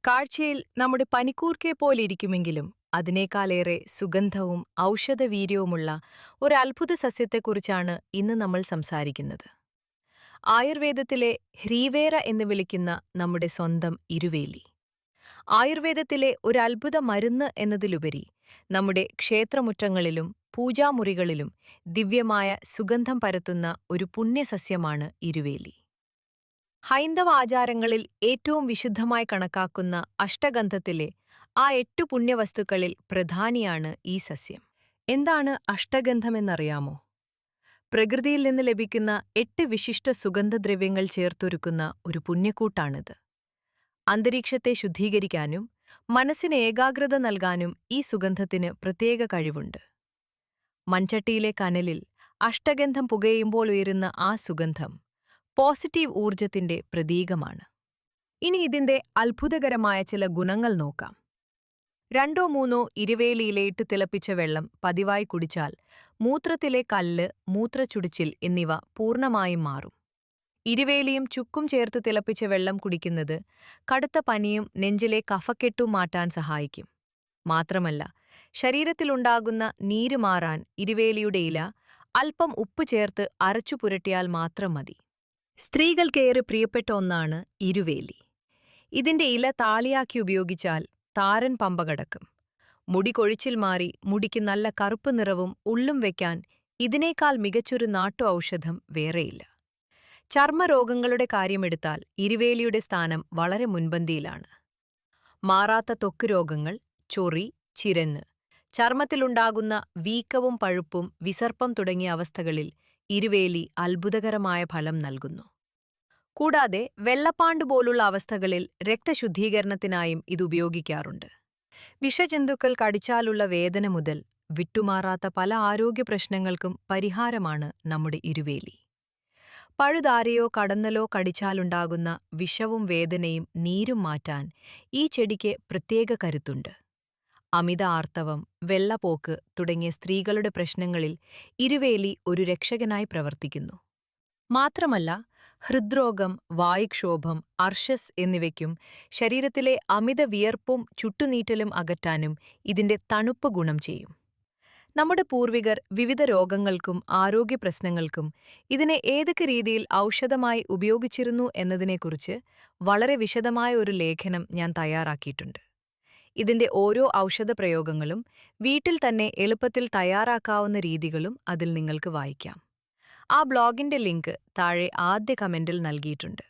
കാഴ്ചയിൽ നമ്മുടെ പനിക്കൂർക്കയെ പോലിരിക്കുമെങ്കിലും അതിനേക്കാളേറെ സുഗന്ധവും ഔഷധവീര്യവുമുള്ള ഒരു അത്ഭുത സസ്യത്തെക്കുറിച്ചാണ് ഇന്ന് നമ്മൾ സംസാരിക്കുന്നത്. ആയുർവേദത്തിലെ ഹ്രീവേര എന്ന് വിളിക്കുന്ന നമ്മുടെ സ്വന്തം ഇരുവേലി. ആയുർവേദത്തിലെ ഒരു അത്ഭുത മരുന്ന് എന്നതിലുപരി നമ്മുടെ ക്ഷേത്രമുറ്റങ്ങളിലും പൂജാമുറികളിലും ദിവ്യമായ സുഗന്ധം പരത്തുന്ന ഒരു പുണ്യസസ്യമാണ് ഇരുവേലി. ഹൈന്ദവ ആചാരങ്ങളിൽ ഏറ്റവും വിശുദ്ധമായി കണക്കാക്കുന്ന അഷ്ടഗന്ധത്തിലെ ആ 8 പുണ്യവസ്തുക്കളിൽ പ്രധാനിയാണ് ഈ സസ്യം. എന്താണ് അഷ്ടഗന്ധമെന്നറിയാമോ? പ്രകൃതിയിൽ നിന്ന് ലഭിക്കുന്ന 8 വിശിഷ്ട സുഗന്ധദ്രവ്യങ്ങൾ ചേർത്തൊരുക്കുന്ന ഒരു പുണ്യക്കൂട്ടാണിത്. അന്തരീക്ഷത്തെ ശുദ്ധീകരിക്കാനും മനസ്സിന് ഏകാഗ്രത നൽകാനും ഈ സുഗന്ധത്തിന് പ്രത്യേക കഴിവുണ്ട്. മൺചട്ടിയിലെ കനലിൽ അഷ്ടഗന്ധം പുകയുമ്പോൾ ഉയരുന്ന ആ സുഗന്ധം പോസിറ്റീവ് ഊർജത്തിന്റെ പ്രതീകമാണ്. ഇനി ഇതിന്റെ അത്ഭുതകരമായ ചില ഗുണങ്ങൾ നോക്കാം. 2-3 ഇരുവേലിയിലയിട്ട് തിളപ്പിച്ച വെള്ളം പതിവായി കുടിച്ചാൽ മൂത്രത്തിലെ കല്ല്, മൂത്രച്ചുടിച്ചിൽ എന്നിവ പൂർണ്ണമായും മാറും. ഇരുവേലിയും ചുക്കും ചേർത്ത് തിളപ്പിച്ച വെള്ളം കുടിക്കുന്നത് കടുത്ത പനിയും നെഞ്ചിലെ കഫക്കെട്ടും മാറ്റാൻ സഹായിക്കും. മാത്രമല്ല, ശരീരത്തിലുണ്ടാകുന്ന നീര് മാറാൻ ഇരുവേലിയുടെ ഇല അല്പം ഉപ്പ് ചേർത്ത് അരച്ചു പുരട്ടിയാൽ മാത്രം മതി. സ്ത്രീകൾക്കേറെ പ്രിയപ്പെട്ട ഒന്നാണ് ഇരുവേലി. ഇതിന്റെ ഇല താളിയാക്കി ഉപയോഗിച്ചാൽ താരൻ പമ്പ കടക്കും. മുടി കൊഴിച്ചിൽ മാറി മുടിക്ക് നല്ല കറുപ്പ് നിറവും ഉള്ളും വെക്കാൻ ഇതിനേക്കാൾ മികച്ചൊരു നാട്ടു ഔഷധം വേറെയില്ല. ചർമ്മരോഗങ്ങളുടെ കാര്യമെടുത്താൽ ഇരുവേലിയുടെ സ്ഥാനം വളരെ മുൻപന്തിയിലാണ്. മാറാത്ത ത്വക്ക് രോഗങ്ങൾ, ചൊറി, ചിരന്ന്, ചർമ്മത്തിലുണ്ടാകുന്ന വീക്കവും പഴുപ്പും വിസർപ്പം തുടങ്ങിയ അവസ്ഥകളിൽ ഇരുവേലി അത്ഭുതകരമായ ഫലം നൽകുന്നു. കൂടാതെ വെള്ളപ്പാണ്ട് പോലുള്ള അവസ്ഥകളിൽ രക്തശുദ്ധീകരണത്തിനായും ഇത് ഉപയോഗിക്കാറുണ്ട്. വിഷജന്തുക്കൾ കടിച്ചാലുള്ള വേദന മുതൽ വിട്ടുമാറാത്ത പല ആരോഗ്യ പ്രശ്നങ്ങൾക്കും പരിഹാരമാണ് നമ്മുടെ ഇരുവേലി. പഴുതാരയോ കടന്നലോ കടിച്ചാലുണ്ടാകുന്ന വിഷവും വേദനയും നീരും മാറ്റാൻ ഈ ചെടിക്ക് പ്രത്യേക കരുത്തുണ്ട്. അമിത ആർത്തവം, വെള്ളപ്പോക്ക് തുടങ്ങിയ സ്ത്രീകളുടെ പ്രശ്നങ്ങളിൽ ഇരുവേലി ഒരു രക്ഷകനായി പ്രവർത്തിക്കുന്നു. മാത്രമല്ല, ഹൃദ്രോഗം, വായുക്ഷോഭം, അർശസ് എന്നിവയ്ക്കും ശരീരത്തിലെ അമിത വിയർപ്പും ചുട്ടുനീറ്റലും അകറ്റാനും ഇതിന്റെ തണുപ്പ് ഗുണം ചെയ്യും. നമ്മുടെ പൂർവികർ വിവിധ രോഗങ്ങൾക്കും ആരോഗ്യ പ്രശ്നങ്ങൾക്കും ഇതിനെ ഏതൊക്കെ രീതിയിൽ ഔഷധമായി ഉപയോഗിച്ചിരുന്നു എന്നതിനെക്കുറിച്ച് വളരെ വിശദമായ ഒരു ലേഖനം ഞാൻ തയ്യാറാക്കിയിട്ടുണ്ട്. ഇതിന്റെ ഓരോ ഔഷധപ്രയോഗങ്ങളും വീട്ടിൽ തന്നെ എളുപ്പത്തിൽ തയ്യാറാക്കാവുന്ന രീതികളും അതിൽ നിങ്ങൾക്ക് വായിക്കാം. ആ ബ്ലോഗിന്റെ ലിങ്ക് താഴെ ആദ്യ കമന്റിൽ നൽകിയിട്ടുണ്ട്.